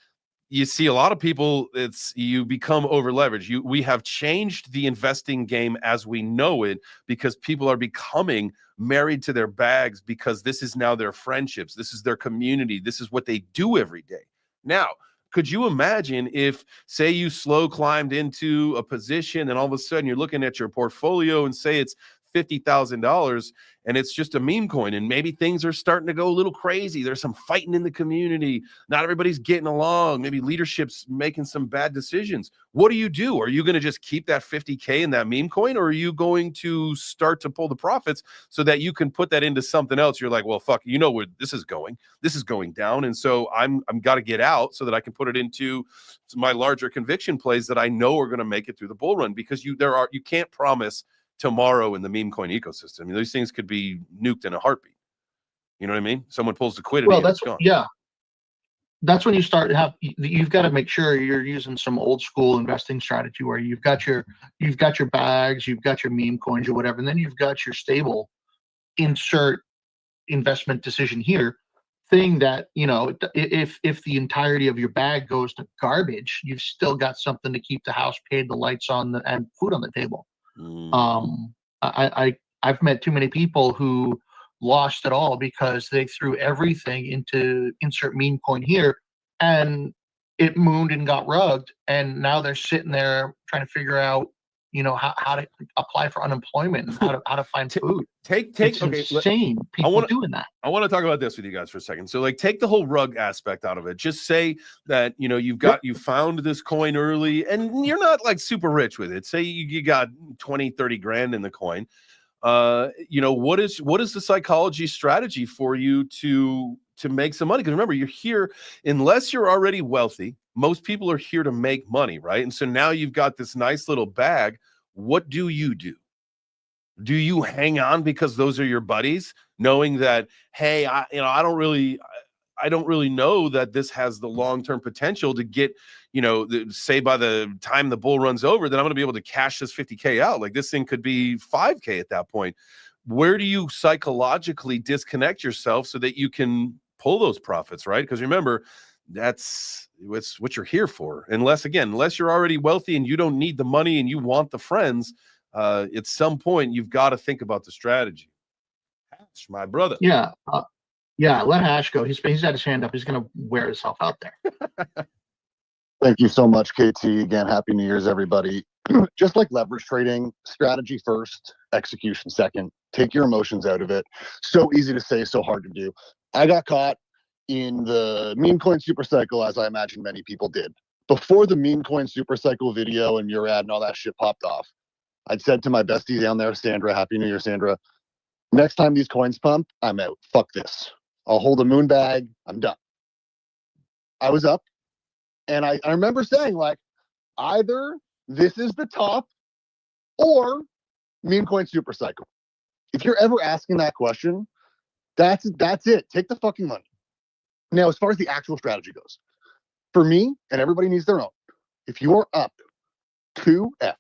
you see a lot of people, you become over leveraged. We have changed the investing game as we know it, because people are becoming married to their bags, because this is now their friendships. This is their community. This is what they do every day. Now, could you imagine if, say, you slow climbed into a position and all of a sudden you're looking at your portfolio and say it's $50,000 and it's just a meme coin, and maybe things are starting to go a little crazy. There's some fighting in the community. Not everybody's getting along. Maybe leadership's making some bad decisions. What do you do? Are you going to just keep that 50K in that meme coin, or are you going to start to pull the profits so that you can put that into something else? You're like, well, fuck, where this is going. This is going down, and so I'm got to get out so that I can put it into my larger conviction plays that I know are going to make it through the bull run, because you can't promise tomorrow in the meme coin ecosystem. I mean, those things could be nuked in a heartbeat. You know what I mean? Someone pulls liquidity. Well, that's gone. Yeah. That's when you've got to make sure you're using some old school investing strategy where you've got your bags, you've got your meme coins or whatever, and then you've got your stable insert investment decision here thing that, if the entirety of your bag goes to garbage, you've still got something to keep the house paid, the lights on, and food on the table. I've met too many people who lost it all because they threw everything into insert meme coin here, and it mooned and got rugged, and now they're sitting there trying to figure out, how to apply for unemployment and how to find food. It's insane. People doing that. I want to talk about this with you guys for a second. So, like, take the whole rug aspect out of it. Just say that you found this coin early, and you're not like super rich with it. Say you got 20-30 grand in the coin. What is the psychology strategy for you to make some money? Because remember, you're here, unless you're already wealthy, Most people are here to make money, right? And so now you've got this nice little bag. What do? Do you hang on because those are your buddies, knowing that, hey, I don't really know that this has the long-term potential to get, say by the time the bull runs over, that I'm going to be able to cash this 50K out. Like, this thing could be 5K at that point. Where do you psychologically disconnect yourself so that you can pull those profits, right? Because remember, that's what you're here for. Unless you're already wealthy and you don't need the money and you want the friends, at some point you've got to think about the strategy. Hash, my brother. Yeah. Let Hash go. He's had his hand up. He's going to wear himself out there. Thank you so much, KT. Again, happy New Year's, everybody. Just like leverage trading, strategy first, execution second. Take your emotions out of it. So easy to say, so hard to do. I got caught in the meme coin super cycle, as I imagine many people did. Before the meme coin super cycle video and your ad and all that shit popped off, I'd said to my bestie down there, Sandra, happy New Year, Sandra, next time these coins pump, I'm out. Fuck this. I'll hold a moon bag. I'm done. I was up, and I remember saying, like, either this is the top or meme coin super cycle. If you're ever asking that question, that's it. Take the fucking money. Now, as far as the actual strategy goes, for me, and everybody needs their own, if you are up 2x,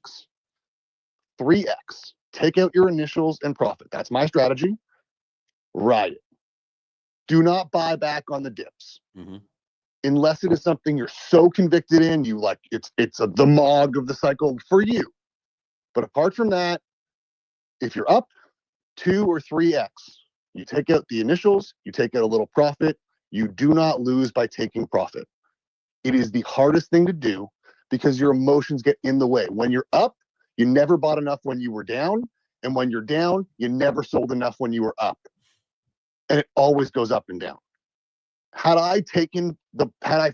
3x, take out your initials and profit. That's my strategy. Ride it. Do not buy back on the dips. Mm-hmm. Unless it is something you're so convicted in, you like it's the mog of the cycle for you. But apart from that, if you're up 2 or 3x, you take out the initials, you take out a little profit, you do not lose by taking profit. It is the hardest thing to do because your emotions get in the way. When you're up, you never bought enough when you were down, and when you're down, you never sold enough when you were up. And it always goes up and down. Had I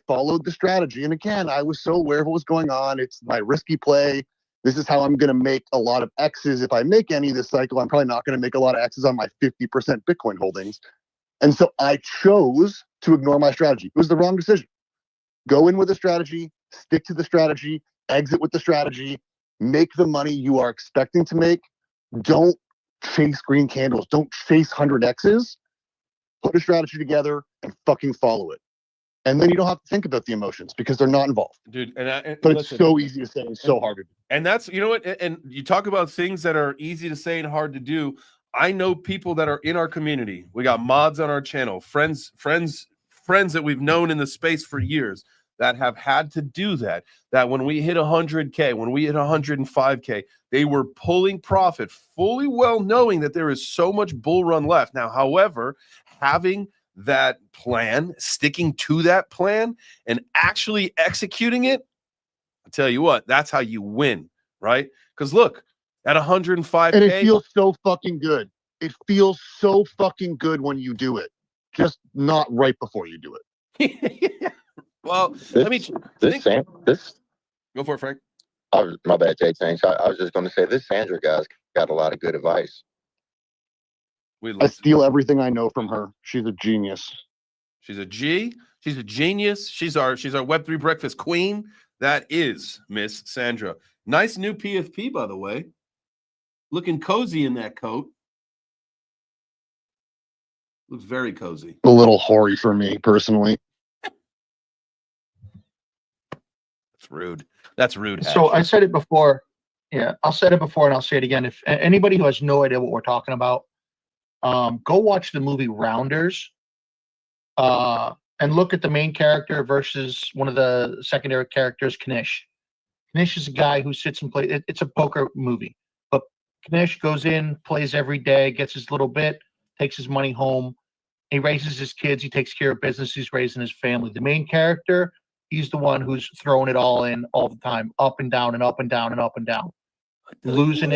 followed the strategy, and again, I was so aware of what was going on, it's my risky play. This is how I'm going to make a lot of X's. If I make any this cycle, I'm probably not going to make a lot of X's on my 50% Bitcoin holdings. And so I chose to ignore my strategy. It was the wrong decision. Go in with a strategy, stick to the strategy, exit with the strategy, make the money you are expecting to make. Don't chase green candles. Don't chase 100 X's. Put a strategy together and fucking follow it. And then you don't have to think about the emotions because they're not involved. Dude, but it's so easy to say and so hard to do. And that's, you know what, and you talk about things that are easy to say and hard to do. I know people that are in our community. We got mods on our channel, friends that we've known in the space for years that have had to do that when we hit 100K, when we hit 105K, they were pulling profit fully well knowing that there is so much bull run left. Now, however, having that plan, sticking to that plan and actually executing it, I tell you what, that's how you win, right? Because look, at 105K. And it feels so fucking good. It feels so fucking good when you do it. Just not right before you do it. Well, this go for it, Frank. My bad, Jay. Thanks. I was just going to say this Sandra guy's got a lot of good advice. I steal everything I know from her. She's a genius. She's a G. She's a genius. She's our Web3 Breakfast queen. That is Miss Sandra. Nice new PFP, by the way. Looking cozy in that coat. Looks very cozy. A little hoary for me, personally. That's rude. That's rude. So I said it before. Yeah, I'll say it before and I'll say it again. If anybody who has no idea what we're talking about, go watch the movie Rounders and look at the main character versus one of the secondary characters, Knish. Knish is a guy who sits and plays. It's a poker movie. But Knish goes in, plays every day, gets his little bit, takes his money home. He raises his kids. He takes care of business. He's raising his family. The main character, he's the one who's throwing it all in all the time, up and down and up and down and up and down, losing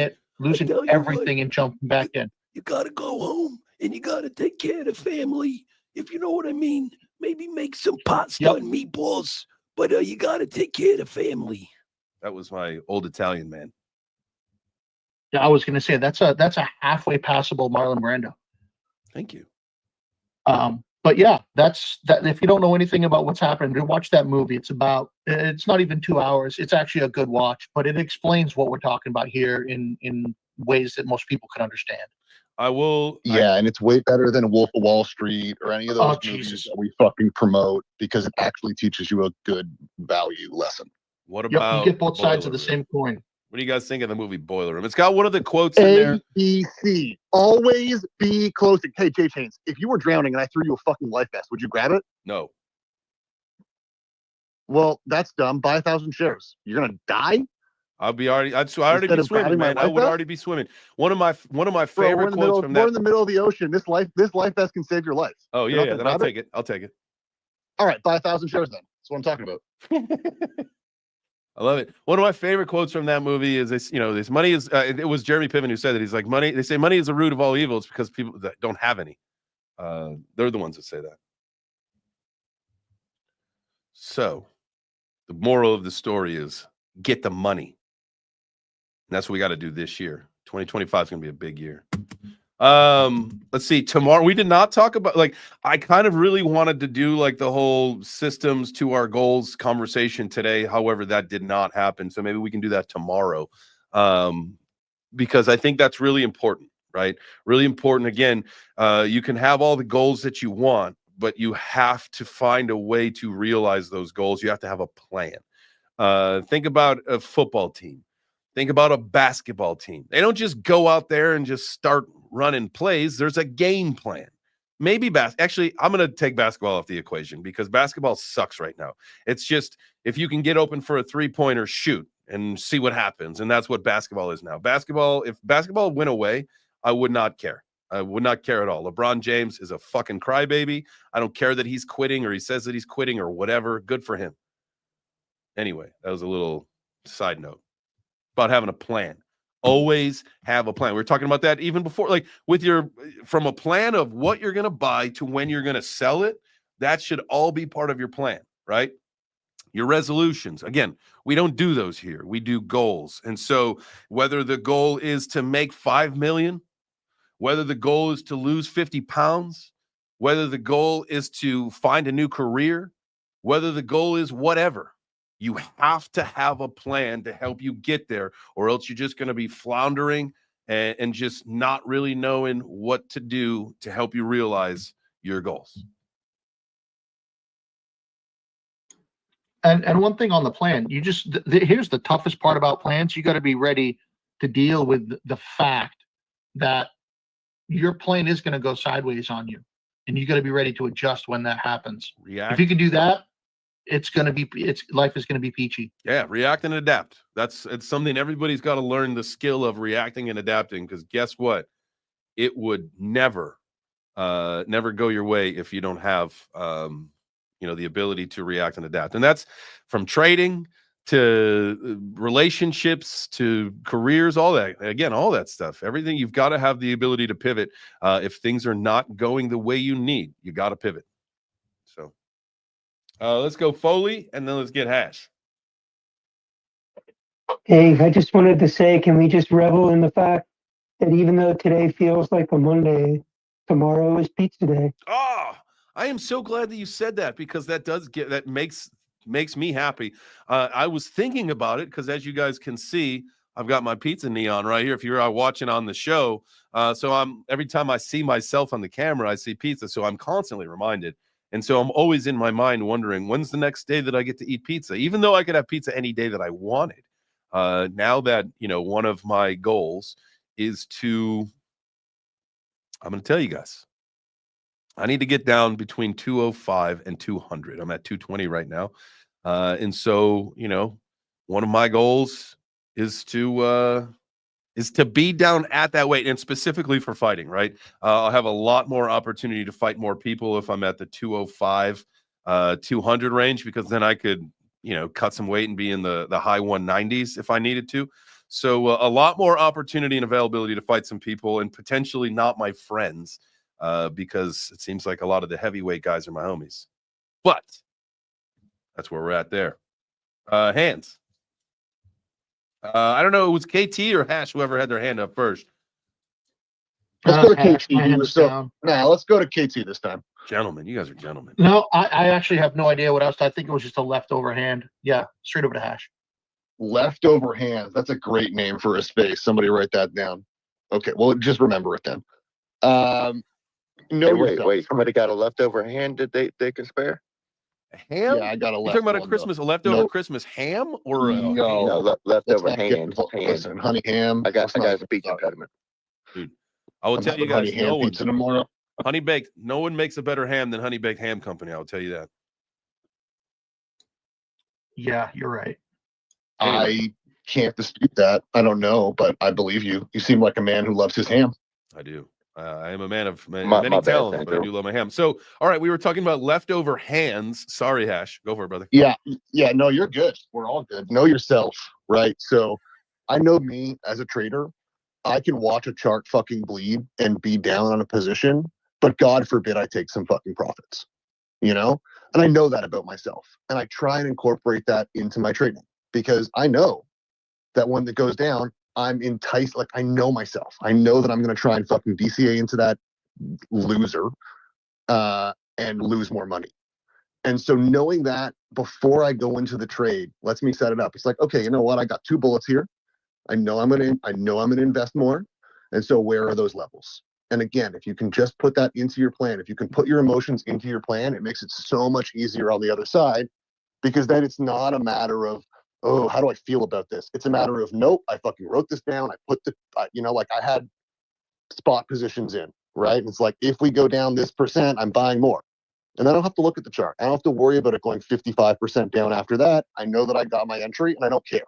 everything and jumping back in. You got to go home and you got to take care of the family. If you know what I mean, maybe make some pasta and meatballs, but you got to take care of the family. That was my old Italian man. Yeah, I was going to say that's a halfway passable Marlon Brando. Thank you. but yeah, that's that. If you don't know anything about what's happening, to watch that movie. It's not even 2 hours. It's actually a good watch, but it explains what we're talking about here in ways that most people can understand. I will. Yeah, and it's way better than Wolf of Wall Street or any of those movies Jesus. that we fucking promote because it actually teaches you a good value lesson. What Yep, about you get both sides of Boiler the Room? same coin. What do you guys think of the movie Boiler Room? It's got one of the quotes in there. ABC. Always be close to. Hey, Jay Chains, if you were drowning and I threw you a fucking life vest, would you grab it? No. Well, that's dumb. Buy 1,000 shares. You're gonna die. I'd already Instead be of swimming, grabbing my man. I life would vest? already be swimming. One of my Bro, favorite quotes from we're that. in the middle of the ocean. This life vest can save your life. Oh You're yeah, not yeah. gonna Then I'll grab take it. I'll take it. All right, buy 1,000 shares then. That's what I'm talking about. I love it. One of my favorite quotes from that movie is this, this money is, it was Jeremy Piven who said that. He's like, they say money is the root of all evil. It's because people that don't have any. They're the ones that say that. So the moral of the story is get the money. And that's what we got to do this year. 2025 is going to be a big year. Let's see. Tomorrow, we did not talk about, I kind of really wanted to do the whole systems to our goals conversation today. However, that did not happen. So maybe we can do that tomorrow. Because I think that's really important, right? Really important. Again, you can have all the goals that you want, but you have to find a way to realize those goals. You have to have a plan. Think about a football team. Think about a basketball team. They don't just go out there and just start running plays. There's a game plan. Maybe actually, I'm going to take basketball off the equation because basketball sucks right now. It's just if you can get open for a three-pointer, shoot and see what happens. And that's what basketball is now. If basketball went away, I would not care. I would not care at all. LeBron James is a fucking crybaby. I don't care that he's quitting or he says that he's quitting or whatever. Good for him. Anyway, that was a little side note about having a plan. Always have a plan. We were talking about that even before, from a plan of what you're going to buy to when you're going to sell it. That should all be part of your plan, right? Your resolutions. Again, we don't do those here. We do goals. And so whether the goal is to make 5 million, whether the goal is to lose 50 pounds, whether the goal is to find a new career, whether the goal is whatever, you have to have a plan to help you get there, or else you're just going to be floundering and just not really knowing what to do to help you realize your goals. And one thing on the plan, here's the toughest part about plans. You got to be ready to deal with the fact that your plan is going to go sideways on you, and you got to be ready to adjust when that happens. React. If you can do that, life is going to be peachy. Yeah, react and adapt. It's something everybody's got to learn the skill of reacting and adapting, because guess what? It would never go your way if you don't have the ability to react and adapt. And that's from trading to relationships to careers, all that. Again, all that stuff. Everything, you've got to have the ability to pivot. If things are not going the way you need, you got to pivot. So let's go Foley, and then let's get Hash. Hey, I just wanted to say, can we just revel in the fact that even though today feels like a Monday, tomorrow is pizza day? Oh, I am so glad that you said that, because that makes me happy. I was thinking about it because, as you guys can see, I've got my pizza neon right here. If you're watching on the show, so every time I see myself on the camera, I see pizza. So I'm constantly reminded. And so I'm always in my mind wondering, when's the next day that I get to eat pizza? Even though I could have pizza any day that I wanted. Now that, one of my goals is I'm going to tell you guys, I need to get down between 205 and 200. I'm at 220 right now. And so, one of my goals is to be down at that weight, and specifically for fighting, right? I'll have a lot more opportunity to fight more people if I'm at the 205, 200 range, because then I could, cut some weight and be in the high 190s if I needed to. So a lot more opportunity and availability to fight some people, and potentially not my friends, because it seems like a lot of the heavyweight guys are my homies. But that's where we're at there. Hands. I don't know, it was KT or Hash, whoever had their hand up first. Let's go to Hash, KT. my hand is down. Let's go to KT this time. Gentlemen, you guys are gentlemen. No, I actually have no idea what else. I think it was just a leftover hand. Yeah, straight over to hash. Leftover hands. That's a great name for a space. Somebody write that down. Okay, well, just remember it then. Hey, wait. Somebody got a leftover hand that they can spare? Ham? Yeah, I got a You left. talking about a leftover Nope. Christmas ham or a No. ham? No, Let's leftover not get hand. involved. Listen, honey ham. I got let's not a get speech started. impediment. Dude, I will I'm tell you having honey guys, ham pizza tomorrow. Honey Baked, no one makes a better ham than Honey Baked Ham Company. I'll tell you that. Yeah, you're right. I can't dispute that. I don't know, but I believe you. You seem like a man who loves his ham. I do. I am a man of many My bad, talents, but I Andrew. do love my ham. So, all right, we were talking about leftover hands. Sorry, Hash. Go for it, brother. Yeah, no, you're good. We're all good. Know yourself, right? So I know me as a trader, I can watch a chart fucking bleed and be down on a position, but God forbid I take some fucking profits, you know? And I know that about myself. And I try and incorporate that into my trading because I know that when it goes down, I'm enticed. Like, I know myself. I know that I'm going to try and fucking DCA into that loser and lose more money. And so knowing that before I go into the trade lets me set it up. It's like, okay, you know what? I got 2 bullets here. I know I'm going to invest more. And so where are those levels? And again, if you can just put that into your plan, if you can put your emotions into your plan, it makes it so much easier on the other side, because then it's not a matter of, oh, how do I feel about this? It's a matter of, nope, I fucking wrote this down. I put like I had spot positions in, right? And it's like, if we go down this percent, I'm buying more. And I don't have to look at the chart. I don't have to worry about it going 55% down after that. I know that I got my entry and I don't care.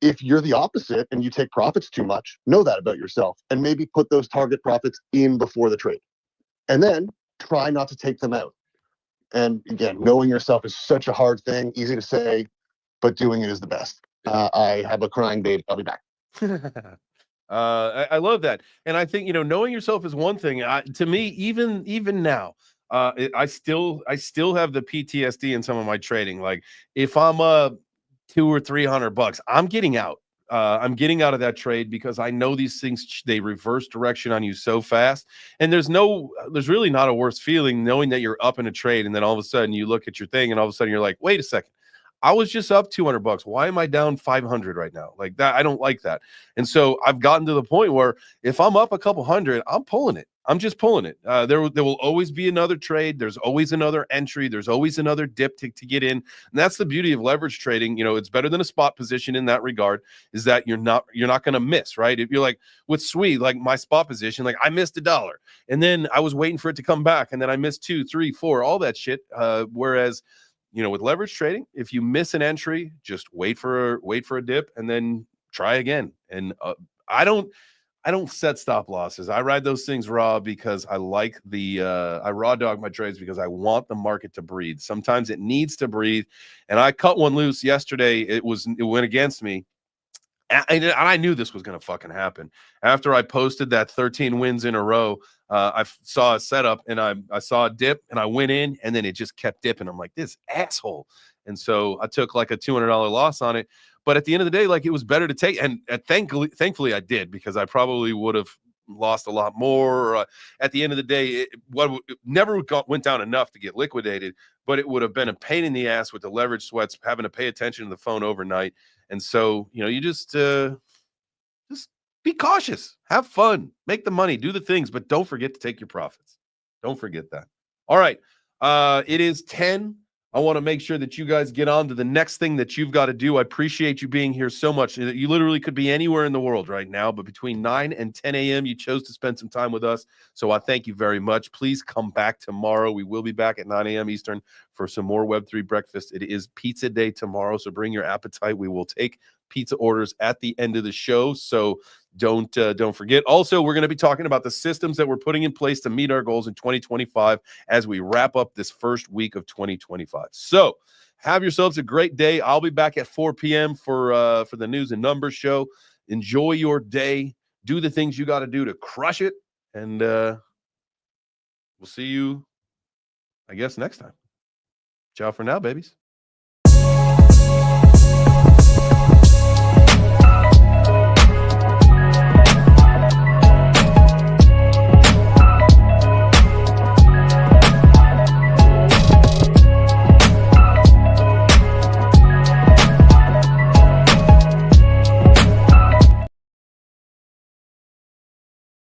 If you're the opposite and you take profits too much, know that about yourself and maybe put those target profits in before the trade. And then try not to take them out. And again, knowing yourself is such a hard thing, easy to say, but doing it is the best. I have a crying baby. I'll be back. I love that. And I think, knowing yourself is one thing. To me, even now, I still have the PTSD in some of my trading. Like, if I'm $200 or $300, I'm getting out. I'm getting out of that trade because I know these things, they reverse direction on you so fast. And there's really not a worse feeling knowing that you're up in a trade and then all of a sudden you look at your thing and all of a sudden you're like, wait a second, I was just up $200. Why am I down 500 right now? Like that, I don't like that. And so I've gotten to the point where if I'm up a couple hundred, I'm pulling it. I'm just pulling it. There will always be another trade. There's always another entry. There's always another dip to get in. And that's the beauty of leverage trading. It's better than a spot position in that regard, is that you're not going to miss, right? If you're like with Swede, like my spot position, like I missed $1 and then I was waiting for it to come back. And then I missed 2, 3, 4, all that shit. Whereas, with leverage trading, if you miss an entry, just wait for a dip and then try again. And I don't set stop losses. I ride those things raw because I like I raw dog my trades because I want the market to breathe. Sometimes it needs to breathe. And I cut one loose yesterday. It went against me. And I knew this was going to fucking happen. After I posted that 13 wins in a row, I saw a setup and I saw a dip and I went in and then it just kept dipping. I'm like, this asshole. And so I took like a $200 loss on it. But at the end of the day, like, it was better to take. And thankfully I did, because I probably would have lost a lot more. At the end of the day, it never went down enough to get liquidated, but it would have been a pain in the ass with the leverage sweats, having to pay attention to the phone overnight. And so, you just be cautious, have fun, make the money, do the things, but don't forget to take your profits. Don't forget that. All right. It is 10. I want to make sure that you guys get on to the next thing that you've got to do. I appreciate you being here so much. You literally could be anywhere in the world right now, but between 9 and 10 a.m., you chose to spend some time with us. So I thank you very much. Please come back tomorrow. We will be back at 9 a.m. Eastern for some more Web3 breakfast. It is pizza day tomorrow, so bring your appetite. We will take pizza orders at the end of the show, so don't forget. Also, we're going to be talking about the systems that we're putting in place to meet our goals in 2025 as we wrap up this first week of 2025. So have yourselves a great day. I'll be back at 4 p.m. for the news and numbers show. Enjoy your day. Do the things you got to do to crush it, and we'll see you, I guess, next time. Ciao for now, babies.